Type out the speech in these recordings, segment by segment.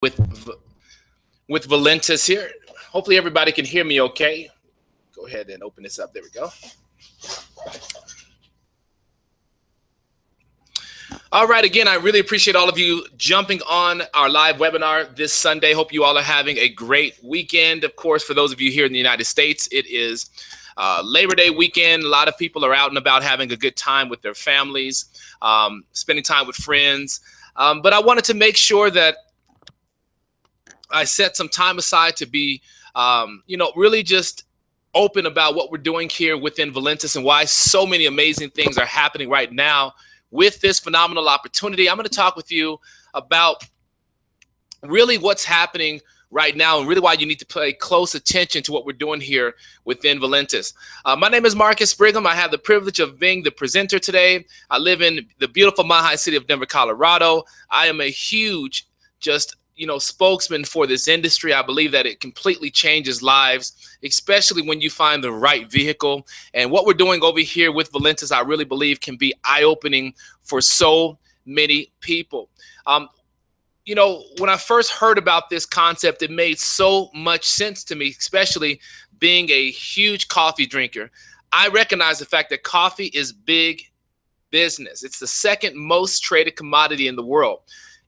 with with Valentus here. Hopefully everybody can hear me okay. Go ahead and open this up. There we go. All right, again, I really appreciate all of you jumping on our live webinar this Sunday. Hope you all are having a great weekend. Of course, for those of you here in the United States, it is Labor Day weekend. A lot of people are out and about having a good time with their families, spending time with friends. But I wanted to make sure that I set some time aside to be, really just open about what we're doing here within Valentus and why so many amazing things are happening right now with this phenomenal opportunity. I'm going to talk with you about really what's happening right now and really why you need to pay close attention to what we're doing here within Valentus. My name is Marcus Brigham. I have the privilege of being the presenter today. I live in the beautiful Mile City of Denver, Colorado. I am a huge spokesman for this industry. I believe that it completely changes lives, especially when you find the right vehicle. And what we're doing over here with Valentus, I really believe can be eye-opening for so many people. When I first heard about this concept, it made so much sense to me, especially being a huge coffee drinker. I recognize the fact that coffee is big business. It's the second most traded commodity in the world.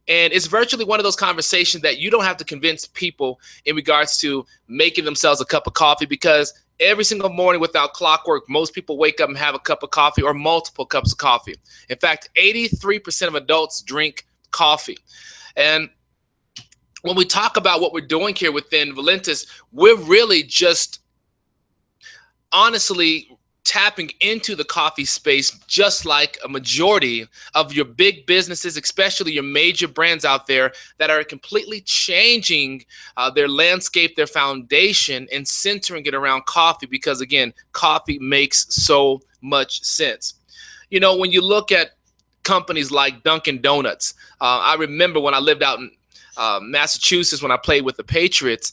And it's virtually one of those conversations that you don't have to convince people in regards to making themselves a cup of coffee, because every single morning without clockwork, most people wake up and have a cup of coffee or multiple cups of coffee. In fact, 83% of adults drink coffee. And when we talk about what we're doing here within Valentus, we're really just honestly tapping into the coffee space, just like a majority of your big businesses, especially your major brands out there that are completely changing their landscape, their foundation, and centering it around coffee, because again, coffee makes so much sense. When you look at companies like Dunkin' Donuts, I remember when I lived out in Massachusetts when I played with the Patriots.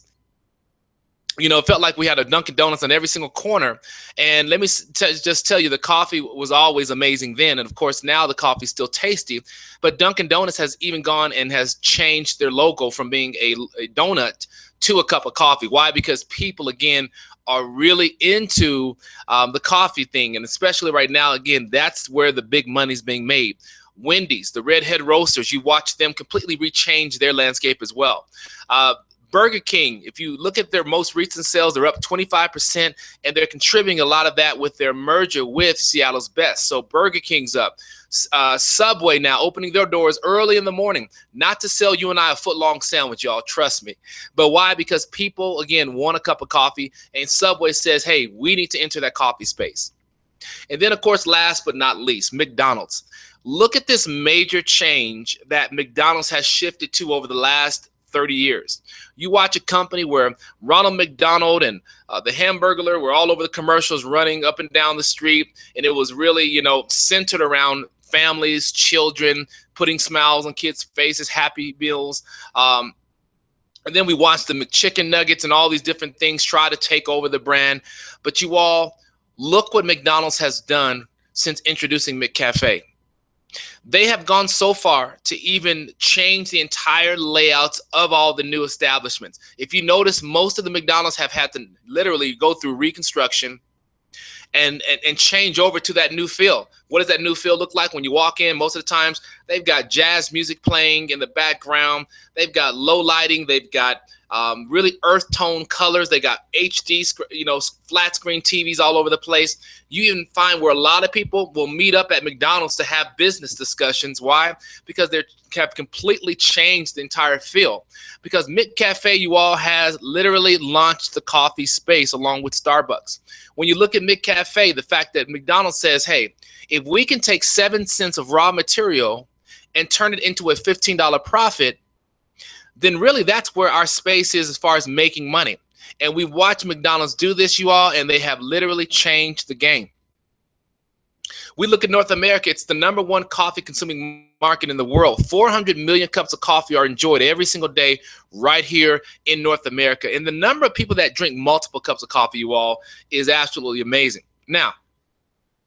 It felt like we had a Dunkin' Donuts on every single corner. And let me just tell you, the coffee was always amazing then. And of course, now the coffee's still tasty. But Dunkin' Donuts has even gone and has changed their logo from being a donut to a cup of coffee. Why? Because people, again, are really into the coffee thing. And especially right now, again, that's where the big money's being made. Wendy's, the Redhead Roasters, you watch them completely rechange their landscape as well. Burger King, if you look at their most recent sales, they're up 25%, and they're contributing a lot of that with their merger with Seattle's Best. So Burger King's up. Subway now opening their doors early in the morning, not to sell you and I a foot-long sandwich, y'all, trust me. But why? Because people, again, want a cup of coffee, and Subway says, hey, we need to enter that coffee space. And then, of course, last but not least, McDonald's. Look at this major change that McDonald's has shifted to over the last 30 years. You watch a company where Ronald McDonald and the Hamburglar were all over the commercials, running up and down the street, and it was really, centered around families, children, putting smiles on kids' faces, happy meals. And then we watched the McChicken nuggets and all these different things try to take over the brand. But you all, look what McDonald's has done since introducing McCafe. They have gone so far to even change the entire layouts of all the new establishments. If you notice, most of the McDonald's have had to literally go through reconstruction and change over to that new feel. What does that new feel look like when you walk in? Most of the times, they've got jazz music playing in the background. They've got low lighting. They've got really earth tone colors. They got HD, flat screen TVs all over the place. You even find where a lot of people will meet up at McDonald's to have business discussions. Why? Because they have completely changed the entire feel. Because McCafe, you all, has literally launched the coffee space along with Starbucks. When you look at McCafe, the fact that McDonald's says, hey, if we can take 7 cents of raw material and turn it into a $15 profit, then really that's where our space is as far as making money. And we've watched McDonald's do this, you all, and they have literally changed the game. We look at North America, it's the #1 coffee consuming market in the world. 400 million cups of coffee are enjoyed every single day right here in North America. And the number of people that drink multiple cups of coffee, you all, is absolutely amazing. Now,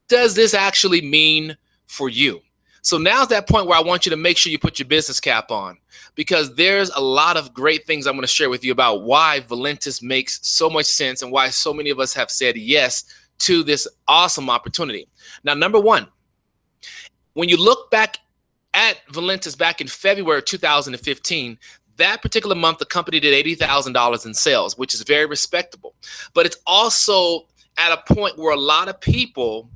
does this actually mean for you? So now's that point where I want you to make sure you put your business cap on, because there's a lot of great things I'm going to share with you about why Valentus makes so much sense and why so many of us have said yes to this awesome opportunity. Now, number one, when you look back at Valentus back in February 2015, that particular month, the company did $80,000 in sales, which is very respectable. But it's also at a point where a lot of people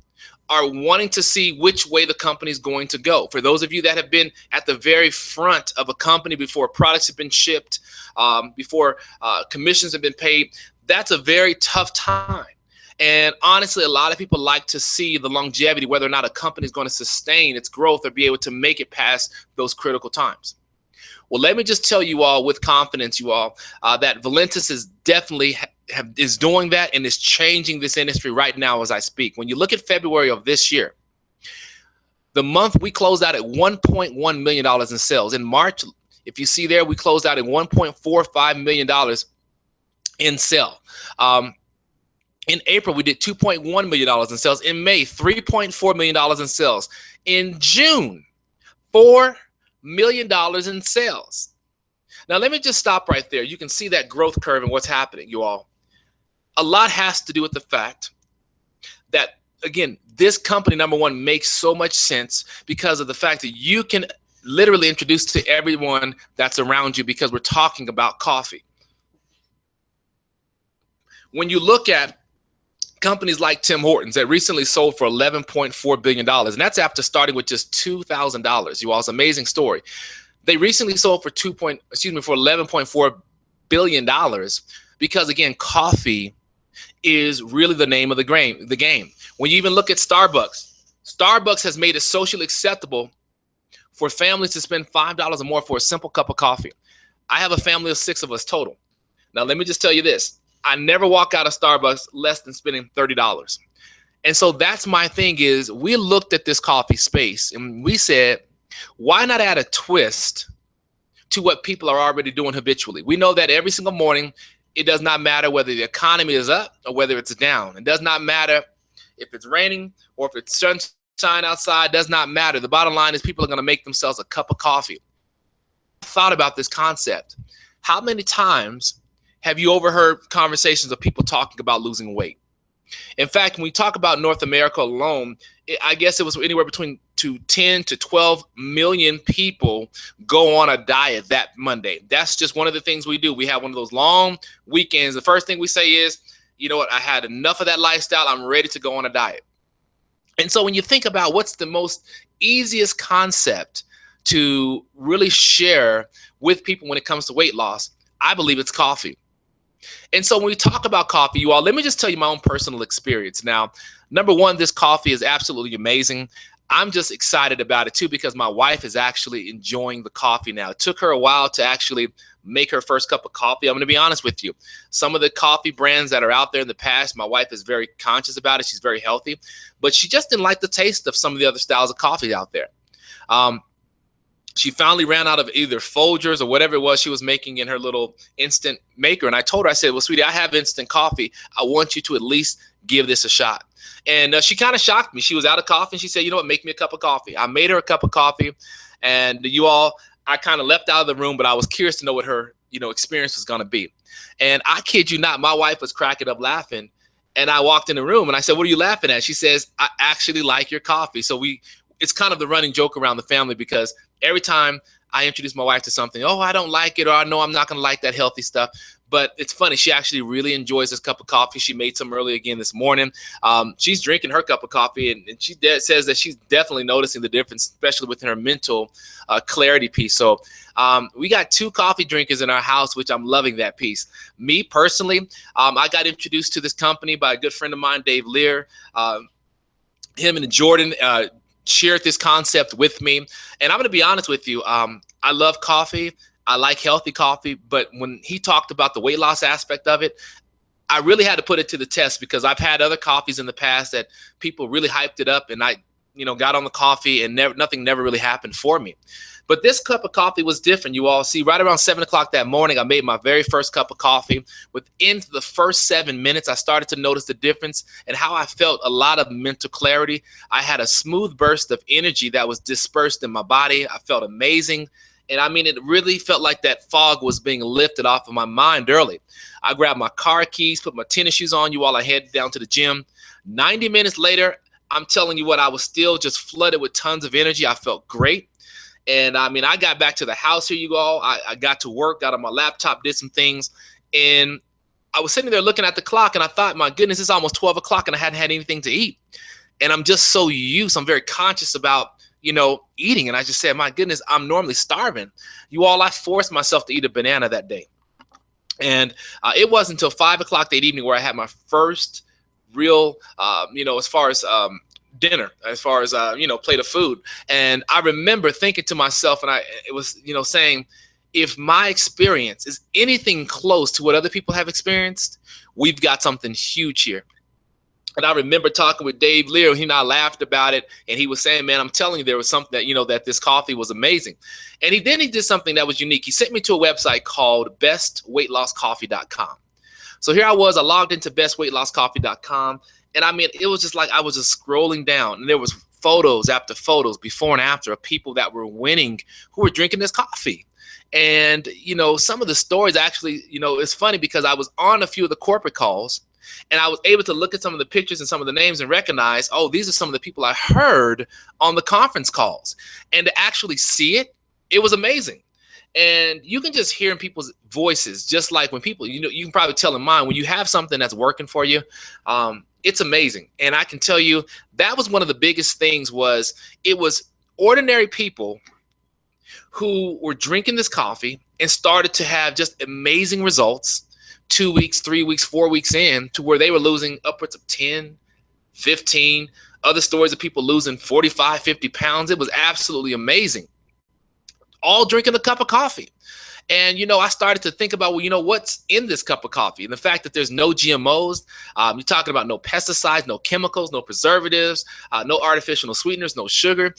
are wanting to see which way the company is going to go. For those of you that have been at the very front of a company before products have been shipped, before commissions have been paid, that's a very tough time. And honestly, a lot of people like to see the longevity, whether or not a company is going to sustain its growth or be able to make it past those critical times. Well, let me just tell you all with confidence, you all, that Valentus is definitely is doing that and is changing this industry right now as I speak. When you look at February of this year, the month we closed out at $1.1 million in sales. In March, if you see there, we closed out at $1.45 million in sale. In April, we did $2.1 million in sales. In May, $3.4 million in sales. In June, $4 million in sales. Now, let me just stop right there. You can see that growth curve and what's happening, you all. A lot has to do with the fact that, again, this company, number one, makes so much sense because of the fact that you can literally introduce to everyone that's around you, because we're talking about coffee. When you look at companies like Tim Hortons that recently sold for $11.4 billion, and that's after starting with just $2,000. You all, it's an amazing story. They recently sold for for $11.4 billion because, again, coffee is really the name of the game. When you even look at Starbucks has made it socially acceptable for families to spend $5 or more for a simple cup of coffee. I have a family of 6 of us total. Now, let me just tell you this. I never walk out of Starbucks less than spending $30. And so that's my thing is we looked at this coffee space and we said, why not add a twist to what people are already doing habitually? We know that every single morning, it does not matter whether the economy is up or whether it's down. It does not matter if it's raining or if it's sunshine outside. It does not matter. The bottom line is people are going to make themselves a cup of coffee. I thought about this concept. How many times have you overheard conversations of people talking about losing weight? In fact, when we talk about North America alone, I guess it was anywhere between 10 to 12 million people go on a diet that Monday. That's just one of the things we do. We have one of those long weekends. The first thing we say is, you know what, I had enough of that lifestyle. I'm ready to go on a diet. And so when you think about what's the most easiest concept to really share with people when it comes to weight loss, I believe it's coffee. And so when we talk about coffee, you all, let me just tell you my own personal experience. Now, number one, this coffee is absolutely amazing. I'm just excited about it too because my wife is actually enjoying the coffee now. It took her a while to actually make her first cup of coffee. I'm going to be honest with you. Some of the coffee brands that are out there in the past, my wife is very conscious about it. She's very healthy, but she just didn't like the taste of some of the other styles of coffee out there. She finally ran out of either Folgers or whatever it was she was making in her little instant maker. And I told her, I said, well, sweetie, I have instant coffee. I want you to at least give this a shot. And she kind of shocked me. She was out of coffee and she said, you know what, make me a cup of coffee. I made her a cup of coffee. And you all, I kind of left out of the room, but I was curious to know what her, experience was going to be. And I kid you not, my wife was cracking up laughing. And I walked in the room and I said, what are you laughing at? She says, I actually like your coffee. So it's kind of the running joke around the family because every time I introduce my wife to something, oh, I don't like it, or I know I'm not going to like that healthy stuff. But it's funny. She actually really enjoys this cup of coffee. She made some early again this morning. She's drinking her cup of coffee, and she says that she's definitely noticing the difference, especially within her mental clarity piece. So we got 2 coffee drinkers in our house, which I'm loving that piece. Me personally, I got introduced to this company by a good friend of mine, Dave Lear. Him and Jordan shared this concept with me. And I'm going to be honest with you. I love coffee. I like healthy coffee. But when he talked about the weight loss aspect of it, I really had to put it to the test because I've had other coffees in the past that people really hyped it up. And got on the coffee, and nothing never really happened for me. But this cup of coffee was different. You all see, right around 7 o'clock that morning, I made my very first cup of coffee. Within the first 7 minutes, I started to notice the difference and how I felt a lot of mental clarity. I had a smooth burst of energy that was dispersed in my body. I felt amazing. And I mean, it really felt like that fog was being lifted off of my mind early. I grabbed my car keys, put my tennis shoes on, you all. I headed down to the gym. 90 minutes later, I'm telling you what, I was still just flooded with tons of energy. I felt great. And I mean, I got back to the house here, you all. I got to work, got on my laptop, did some things. And I was sitting there looking at the clock, and I thought, my goodness, it's almost 12 o'clock and I hadn't had anything to eat. And I'm just so I'm very conscious about, eating. And I just said, my goodness, I'm normally starving. You all, I forced myself to eat a banana that day. And it wasn't until 5 o'clock that evening where I had my first real, as far as dinner, as far as plate of food. And I remember thinking to myself, and it was saying, if my experience is anything close to what other people have experienced, we've got something huge here. And I remember talking with Dave Lear. He and I laughed about it, and he was saying, man, I'm telling you, there was something that that this coffee was amazing. And he did something that was unique. He sent me to a website called bestweightlosscoffee.com. So here I logged into bestweightlosscoffee.com. And I mean, it was just like I was just scrolling down, and there was photos after photos, before and after, of people that were winning who were drinking this coffee. And, some of the stories actually, it's funny because I was on a few of the corporate calls, and I was able to look at some of the pictures and some of the names and recognize, oh, these are some of the people I heard on the conference calls. And to actually see it, it was amazing. And you can just hear in people's voices, just like when people, you can probably tell in mine, when you have something that's working for you, it's amazing. And I can tell you that was one of the biggest things. It was ordinary people who were drinking this coffee and started to have just amazing results 2 weeks, 3 weeks, 4 weeks in, to where they were losing upwards of 10, 15, other stories of people losing 45, 50 pounds. It was absolutely amazing. All drinking a cup of coffee. And, I started to think about, what's in this cup of coffee? And the fact that there's no GMOs, you're talking about no pesticides, no chemicals, no preservatives, no artificial sweeteners, no sugar.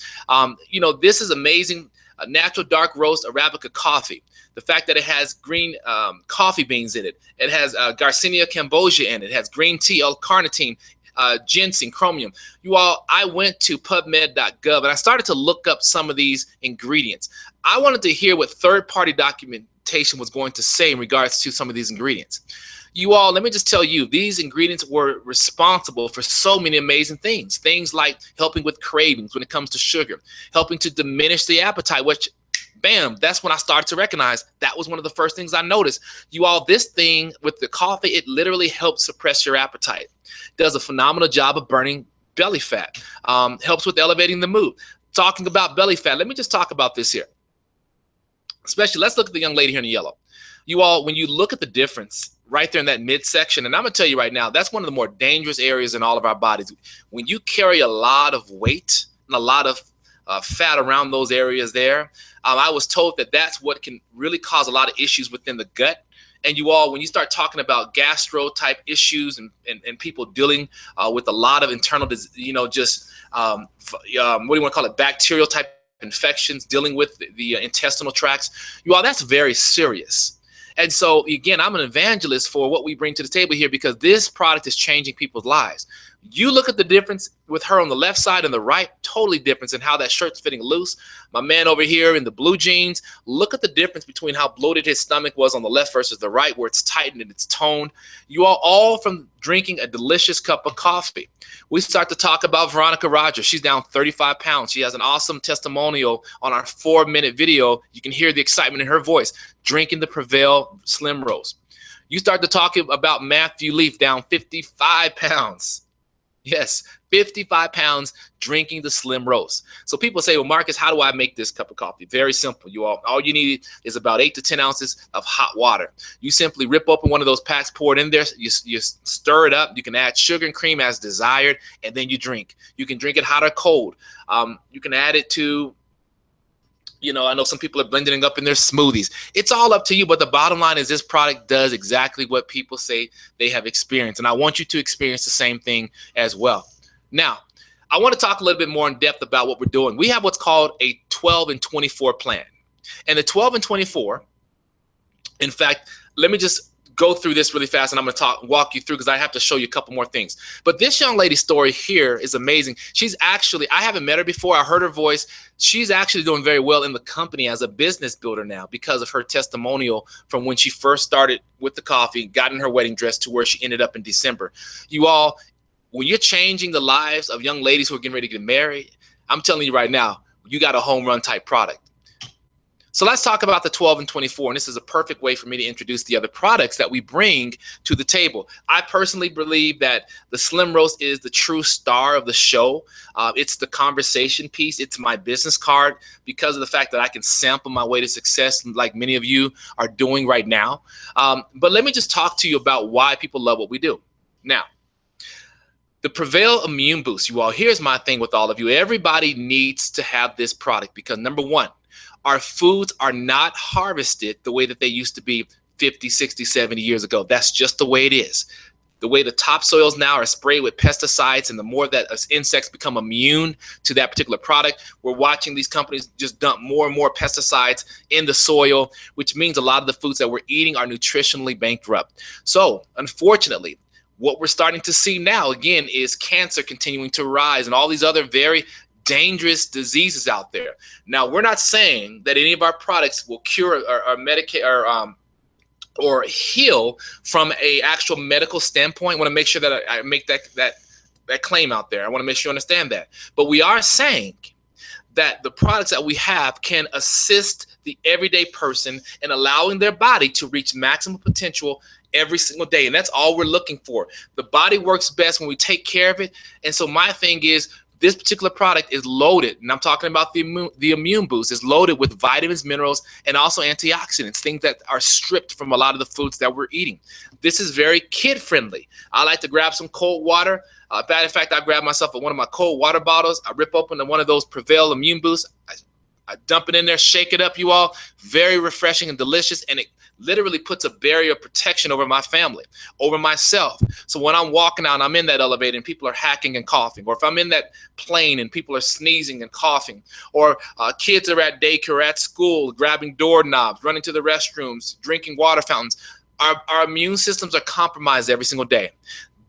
This is amazing. A natural dark roast Arabica coffee. The fact that it has green coffee beans in it. It has Garcinia cambogia in it. It has green tea, L-carnitine, ginseng, chromium. You all, I went to pubmed.gov and I started to look up some of these ingredients. I wanted to hear what third-party documentation was going to say in regards to some of these ingredients. You all, let me just tell you, these ingredients were responsible for so many amazing things. Things like helping with cravings when it comes to sugar, helping to diminish the appetite, which, bam, that's when I started to recognize that was one of the first things I noticed. You all, this thing with the coffee, it literally helps suppress your appetite. Does a phenomenal job of burning belly fat. Helps with elevating the mood. Talking about belly fat, let me just talk about this here. Especially, let's look at the young lady here in the yellow. You all, when you look at the difference right there in that midsection, and I'm going to tell you right now, that's one of the more dangerous areas in all of our bodies. When you carry a lot of weight and a lot of fat around those areas there, I was told that that's what can really cause a lot of issues within the gut. And you all, when you start talking about gastro type issues and people dealing with a lot of internal, what do you want to call it, bacterial type infections, dealing with the intestinal tracts, you all, that's very serious. And so, again, I'm an evangelist for what we bring to the table here, because this product is changing people's lives. You look at the difference with her on the left side and the right, totally difference in how that shirt's fitting loose. My man over here in the blue jeans, look at the difference between how bloated his stomach was on the left versus the right, where it's tightened and it's toned. You all from drinking a delicious cup of coffee. We start to talk about Veronica Rogers. She's down 35 pounds. She has an awesome testimonial on our 4-minute video. You can hear the excitement in her voice, drinking the Prevail Slim Roast. You start to talk about Matthew Leaf, down 55 pounds. Yes, 55 pounds, drinking the Slim Roast. So people say, well, Marcus, how do I make this cup of coffee? Very simple. All you need is about 8 to 10 ounces of hot water. You simply rip open one of those packs, pour it in there. You stir it up. You can add sugar and cream as desired, and then you drink. You can drink it hot or cold. You can add it to, I know some people are blending it up in their smoothies. It's all up to you, but the bottom line is this product does exactly what people say they have experienced, and I want you to experience the same thing as well. Now, I want to talk a little bit more in depth about what we're doing. We have what's called a 12 and 24 plan. And the 12 and 24, in fact, let me just go through this really fast, and I'm going to walk you through because I have to show you a couple more things. But this young lady's story here is amazing. She's actually, I haven't met her before. I heard her voice. She's actually doing very well in the company as a business builder now because of her testimonial from when she first started with the coffee, got in her wedding dress to where she ended up in December. You all, when you're changing the lives of young ladies who are getting ready to get married, I'm telling you right now, you got a home run type product. So let's talk about the 12 and 24, and this is a perfect way for me to introduce the other products that we bring to the table. I personally believe that the Slim Roast is the true star of the show. It's the conversation piece. It's my business card because of the fact that I can sample my way to success like many of you are doing right now. But let me just talk to you about why people love what we do. Now, the Prevail Immune Boost, you all, here's my thing with all of you. Everybody needs to have this product because, number one, our foods are not harvested the way that they used to be 50, 60, 70 years ago. That's just the way it is. The way the topsoils now are sprayed with pesticides, and the more that insects become immune to that particular product, we're watching these companies just dump more and more pesticides in the soil, which means a lot of the foods that we're eating are nutritionally bankrupt. So, unfortunately, what we're starting to see now, again, is cancer continuing to rise and all these other very dangerous diseases out there. Now, we're not saying that any of our products will cure or medicate or heal from a actual medical standpoint. I want to make sure that I make that claim out there. I want to make sure you understand that. But we are saying that the products that we have can assist the everyday person in allowing their body to reach maximum potential every single day. And that's all we're looking for. The body works best when we take care of it. And so my thing is, this particular product is loaded, and I'm talking about the Immune Boost, is loaded with vitamins, minerals, and also antioxidants, things that are stripped from a lot of the foods that we're eating. This is very kid-friendly. I like to grab some cold water. In fact, I grab myself one of my cold water bottles. I rip open one of those Prevail Immune Boosts. I dump it in there, shake it up, you all. Very refreshing and delicious, and it literally puts a barrier of protection over my family, over myself. So when I'm walking out and I'm in that elevator and people are hacking and coughing, or if I'm in that plane and people are sneezing and coughing, or kids are at daycare, at school, grabbing doorknobs, running to the restrooms, drinking water fountains, our immune systems are compromised every single day.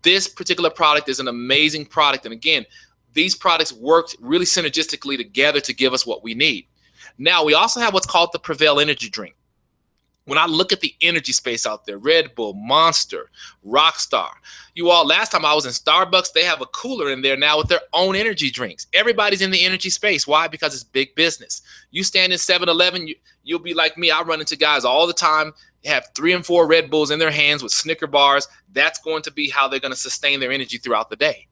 This particular product is an amazing product. And again, these products work really synergistically together to give us what we need. Now, we also have what's called the Prevail Energy Drink. When I look at the energy space out there, Red Bull, Monster, Rockstar, you all, last time I was in Starbucks, they have a cooler in there now with their own energy drinks. Everybody's in the energy space. Why? Because it's big business. You stand in 7-Eleven, you'll be like me. I run into guys all the time. They have 3 and 4 Red Bulls in their hands with Snicker bars. That's going to be how they're going to sustain their energy throughout the day.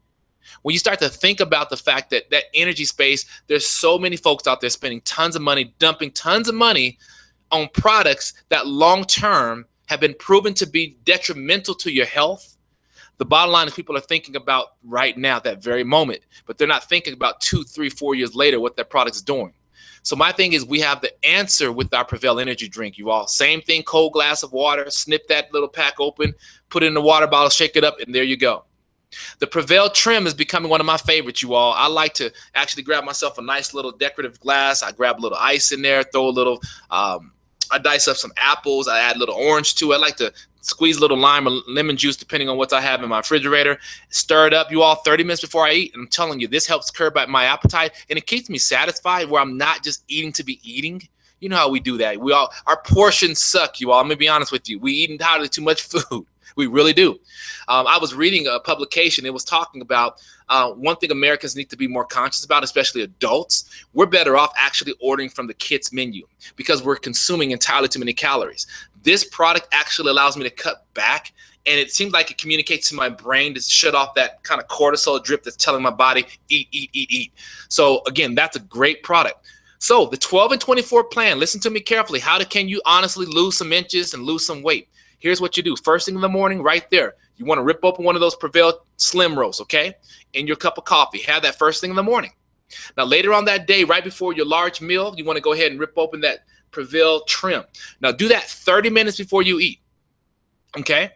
When you start to think about the fact that that energy space, there's so many folks out there spending tons of money, dumping tons of money on products that long-term have been proven to be detrimental to your health. The bottom line is people are thinking about right now, that very moment, but they're not thinking about 2, 3, 4 years later what that product's doing. So my thing is, we have the answer with our Prevail Energy Drink, you all. Same thing, cold glass of water, snip that little pack open, put it in the water bottle, shake it up, and there you go. The Prevail Trim is becoming one of my favorites, you all. I like to actually grab myself a nice little decorative glass. I grab a little ice in there, throw a little, I dice up some apples. I add a little orange to it. I like to squeeze a little lime or lemon juice, depending on what I have in my refrigerator. Stir it up, you all, 30 minutes before I eat. And I'm telling you, this helps curb my appetite, and it keeps me satisfied where I'm not just eating to be eating. You know how we do that. Our portions suck, you all. I'm going to be honest with you. We eat entirely too much food. We really do. I was reading a publication. It was talking about one thing Americans need to be more conscious about, especially adults. We're better off actually ordering from the kids menu because we're consuming entirely too many calories. This product actually allows me to cut back, and it seems like it communicates to my brain to shut off that kind of cortisol drip that's telling my body, eat, eat, eat, eat. So again, that's a great product. So the 12 and 24 plan, listen to me carefully. How can you honestly lose some inches and lose some weight? Here's what you do. First thing in the morning, right there, you want to rip open one of those Prevail Slim Roasts, okay, in your cup of coffee. Have that first thing in the morning. Now, later on that day, right before your large meal, you want to go ahead and rip open that Prevail Trim. Now, do that 30 minutes before you eat, okay?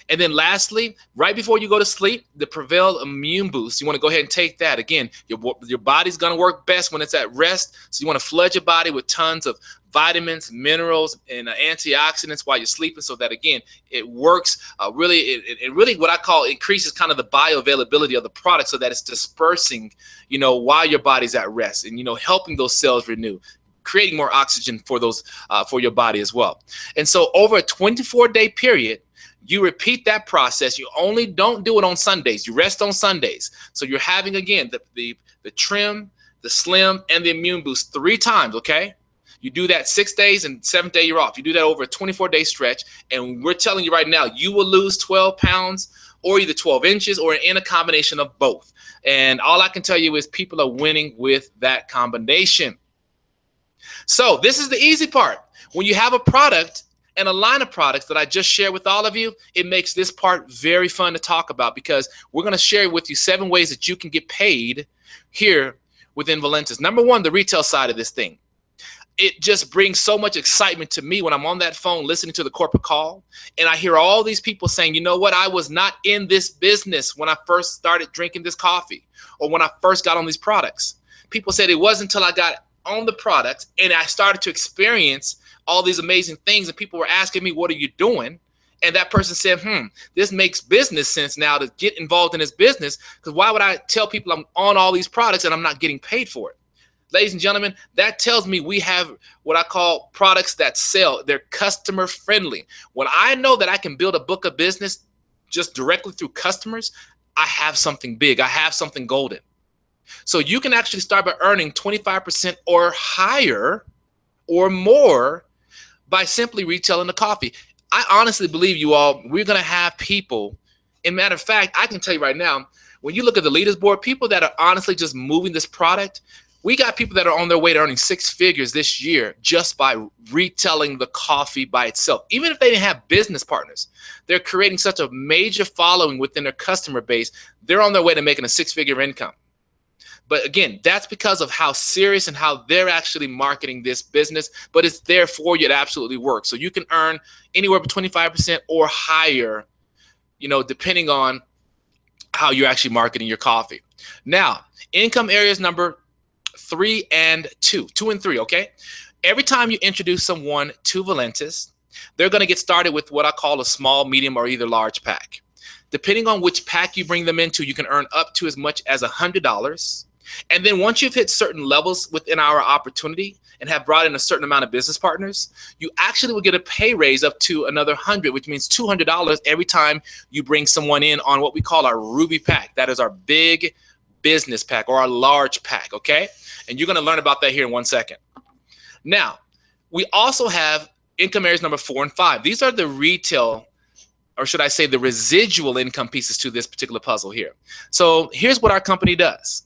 And then lastly, right before you go to sleep, the Prevail Immune Boost. You want to go ahead and take that. Again, your body's going to work best when it's at rest. So you want to flood your body with tons of vitamins, minerals, and antioxidants while you're sleeping, so that, again, it works really, it really what I call increases kind of the bioavailability of the product, so that it's dispersing, while your body's at rest, and, helping those cells renew, creating more oxygen for those for your body as well. And so over a 24-day period, you repeat that process. You only don't do it on Sundays. You rest on Sundays. So you're having, again, the trim, the slim, and the immune boost 3 times, okay? You do that 6 days, and 7th day you're off. You do that over a 24-day stretch, and we're telling you right now, you will lose 12 pounds or either 12 inches or in a combination of both. And all I can tell you is people are winning with that combination. So this is the easy part. When you have a product and a line of products that I just shared with all of you, it makes this part very fun to talk about, because we're going to share with you 7 ways that you can get paid here within Valentus. Number 1, the retail side of this thing. It just brings so much excitement to me when I'm on that phone listening to the corporate call, and I hear all these people saying, you know what, I was not in this business when I first started drinking this coffee, or when I first got on these products. People said it wasn't until I got on the product and I started to experience all these amazing things, and people were asking me, what are you doing? And that person said, this makes business sense now to get involved in this business, because why would I tell people I'm on all these products and I'm not getting paid for it? Ladies and gentlemen, that tells me we have what I call products that sell. They're customer friendly. When I know that I can build a book of business just directly through customers, I have something big. I have something golden. So you can actually start by earning 25% or higher or more by simply retailing the coffee. I honestly believe, you all, we're going to have people. And matter of fact, I can tell you right now, when you look at the leaders board, people that are honestly just moving this product, we got people that are on their way to earning 6 figures this year just by retailing the coffee by itself. Even if they didn't have business partners, they're creating such a major following within their customer base. They're on their way to making a 6-figure income. But again, that's because of how serious and how they're actually marketing this business. But it's there for you to absolutely work. So you can earn anywhere between 25% or higher, depending on how you're actually marketing your coffee. Now, income areas number 3 and 2 and 3, okay? Every time you introduce someone to Valentus, they're going to get started with what I call a small, medium, or either large pack. Depending on which pack you bring them into, you can earn up to as much as $100. And then once you've hit certain levels within our opportunity and have brought in a certain amount of business partners, you actually will get a pay raise up to another $100, which means $200 every time you bring someone in on what we call our Ruby pack. That is our big business pack, or our large pack, okay? And you're going to learn about that here in 1 second. Now, we also have income areas number 4 and 5. These are the retail, or should I say the residual income pieces to this particular puzzle here. So here's what our company does.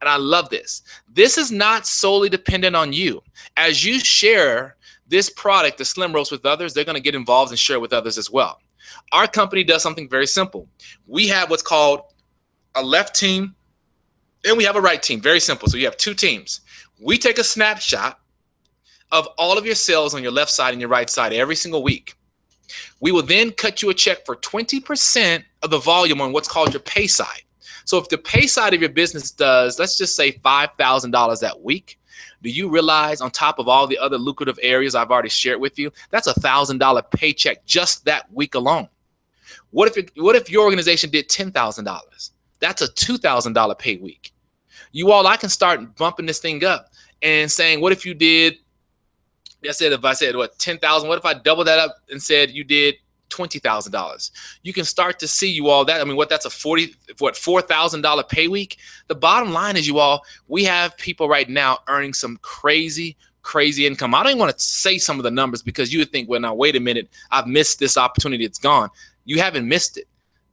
And I love this. This is not solely dependent on you. As you share this product, the Slim Roast, with others, they're going to get involved and share with others as well. Our company does something very simple. We have what's called a left team and we have a right team. Very simple. So you have 2 teams. We take a snapshot of all of your sales on your left side and your right side every single week. We will then cut you a check for 20% of the volume on what's called your pay side. So if the pay side of your business does, let's just say $5,000 that week, do you realize on top of all the other lucrative areas I've already shared with you, that's a $1,000 paycheck just that week alone? What if your organization did $10,000? That's a $2,000 pay week. You all, I can start bumping this thing up and saying, what if you did, if I said what, 10,000, what if I double that up and said you did $20,000? You can start to see, you all, that, I mean, that's a $4,000 pay week. The bottom line is, you all, we have people right now earning some crazy income. I don't even want to say some of the numbers because you would think, well, now, wait a minute, I've missed this opportunity. It's gone. You haven't missed it.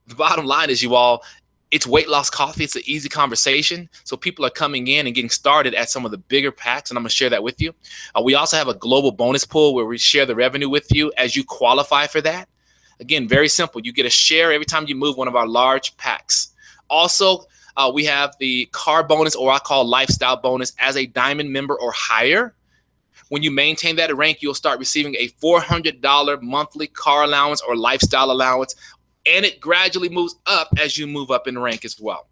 The bottom line is, you all, it's weight loss coffee. It's an easy conversation. So people are coming in and getting started at some of the bigger packs, and I'm going to share that with you. We also have a global bonus pool where we share the revenue with you as you qualify for that. Again, very simple. You get a share every time you move one of our large packs. Also, we have the car bonus, or I call lifestyle bonus, as a diamond member or higher. When you maintain that rank, you'll start receiving a $400 monthly car allowance or lifestyle allowance, and it gradually moves up as you move up in rank as well.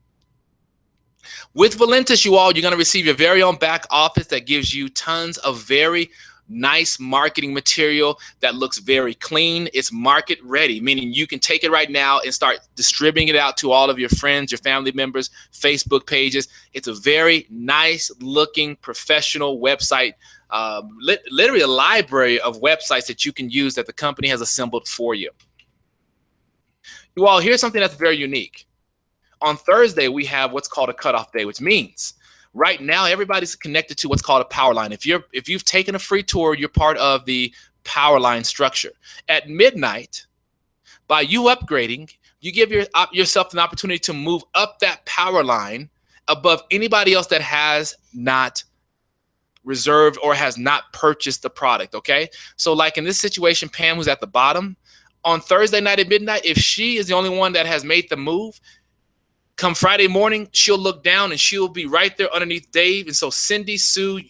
With Valentus, you're going to receive your very own back office that gives you tons of very nice marketing material that looks very clean. It's market ready, meaning you can take it right now and start distributing it out to all of your friends, your family members, Facebook pages. It's a very nice looking professional website, literally a library of websites that you can use that the company has assembled for you. Here's something that's very unique. On Thursday, we have what's called a cutoff day, which means right now everybody's connected to what's called a power line. If you've taken a free tour, you're part of the power line structure. At midnight, by you upgrading, you give yourself an opportunity to move up that power line above anybody else that has not reserved or has not purchased the product. Okay, so like in this situation, Pam, who's at the bottom, on Thursday night at midnight, if she is the only one that has made the move, come Friday morning, she'll look down and she'll be right there underneath Dave. And so Cindy, Sue,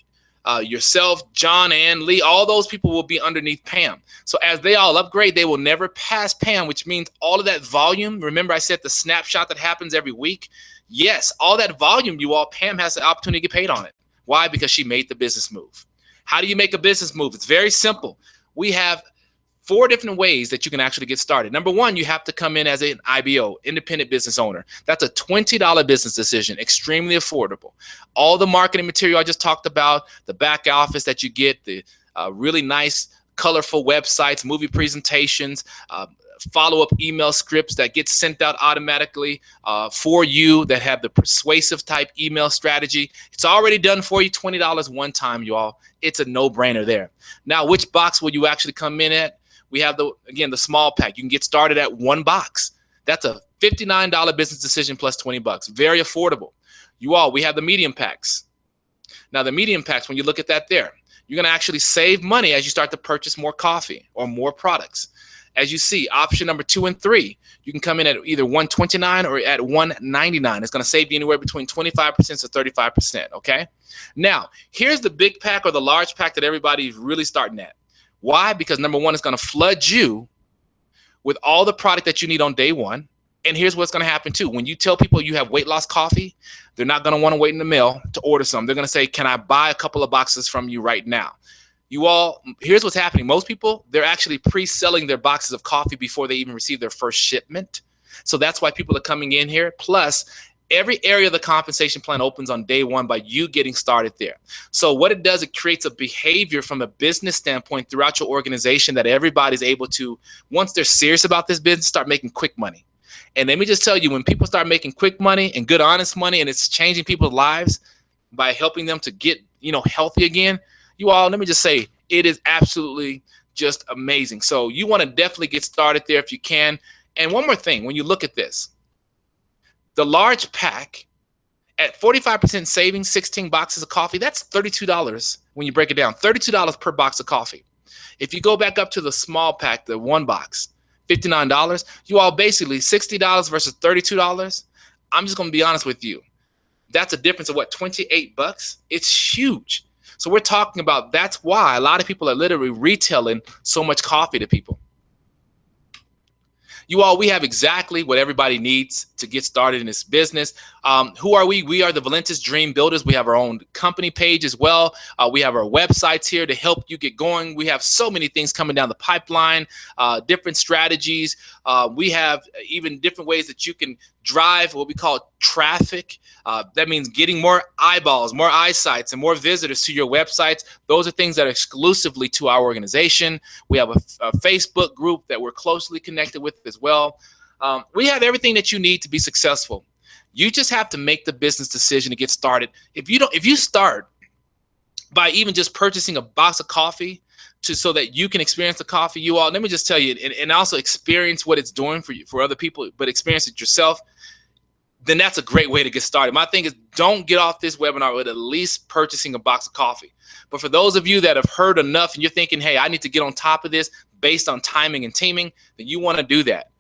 yourself, John, and Lee, all those people will be underneath Pam. So as they all upgrade, they will never pass Pam, which means all of that volume. Remember, I said the snapshot that happens every week. Yes, all that volume, Pam has the opportunity to get paid on it. Why? Because she made the business move. How do you make a business move? It's very simple. We have 4 different ways that you can actually get started. Number one, you have to come in as an IBO, independent business owner. That's a $20 business decision, extremely affordable. All the marketing material I just talked about, the back office that you get, the really nice, colorful websites, movie presentations, follow-up email scripts that get sent out automatically for you that have the persuasive type email strategy. It's already done for you, $20 one time, y'all. It's a no-brainer there. Now, which box will you actually come in at? We have the small pack. You can get started at 1 box. That's a $59 business decision plus $20. Very affordable. We have the medium packs. Now the medium packs, when you look at that there, you're going to actually save money as you start to purchase more coffee or more products. As you see, option number 2 and 3, you can come in at either $129 or at $199. It's going to save you anywhere between 25% to 35%. Okay. Now here's the big pack or the large pack that everybody's really starting at. Why? Because number one, it's going to flood you with all the product that you need on day one. And here's what's going to happen too. When you tell people you have weight loss coffee, they're not going to want to wait in the mail to order some. They're going to say, can I buy a couple of boxes from you right now? Here's what's happening. Most people, they're actually pre-selling their boxes of coffee before they even receive their first shipment. So that's why people are coming in here. Plus, every area of the compensation plan opens on day one by you getting started there. So what it does, it creates a behavior from a business standpoint throughout your organization that everybody's able to, once they're serious about this business, start making quick money. And let me just tell you, when people start making quick money and good, honest money, and it's changing people's lives by helping them to get, healthy again, let me just say, it is absolutely just amazing. So you want to definitely get started there if you can. And one more thing, when you look at this, the large pack at 45% savings, 16 boxes of coffee, that's $32 when you break it down, $32 per box of coffee. If you go back up to the small pack, the 1 box, $59, basically $60 versus $32. I'm just going to be honest with you. That's a difference of what, $28? It's huge. So we're talking about, that's why a lot of people are literally retailing so much coffee to people. We have exactly what everybody needs to get started in this business. Who are we? We are the Valentus Dream Builders. We have our own company page as well. We have our websites here to help you get going. We have so many things coming down the pipeline, different strategies. We have even different ways that you can drive what we call traffic. That means getting more eyeballs, more eyesights, and more visitors to your websites. Those are things that are exclusively to our organization. We have a Facebook group that we're closely connected with as well. We have everything that you need to be successful. You just have to make the business decision to get started. If you start by even just purchasing a box of coffee so that you can experience the coffee, let me just tell you, and also experience what it's doing for you, for other people, but experience it yourself, then that's a great way to get started. My thing is, don't get off this webinar with at least purchasing a box of coffee. But for those of you that have heard enough and you're thinking, hey, I need to get on top of this based on timing and teaming, then you want to do that.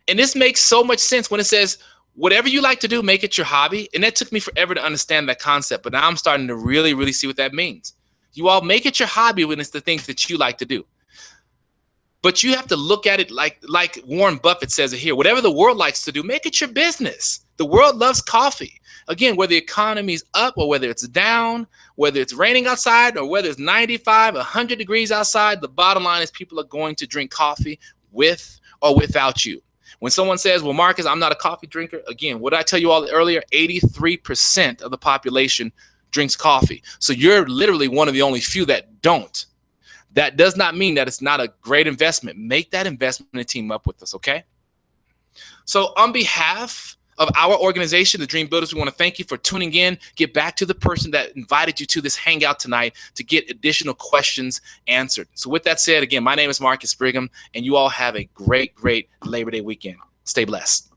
And this makes so much sense when it says, whatever you like to do, make it your hobby. And that took me forever to understand that concept. But now I'm starting to really, really see what that means. You all make it your hobby when it's the things that you like to do. But you have to look at it like Warren Buffett says it here. Whatever the world likes to do, make it your business. The world loves coffee. Again, whether the economy's up or whether it's down, whether it's raining outside or whether it's 95, 100 degrees outside, the bottom line is people are going to drink coffee with or without you. When someone says, well, Marcus, I'm not a coffee drinker. Again, what did I tell you all earlier? 83% of the population drinks coffee. So you're literally one of the only few that don't. That does not mean that it's not a great investment. Make that investment and team up with us, okay? So on behalf of our organization, the Dream Builders, we want to thank you for tuning in. Get back to the person that invited you to this hangout tonight to get additional questions answered. So with that said, again, my name is Marcus Brigham, and you all have a great, great Labor Day weekend. Stay blessed.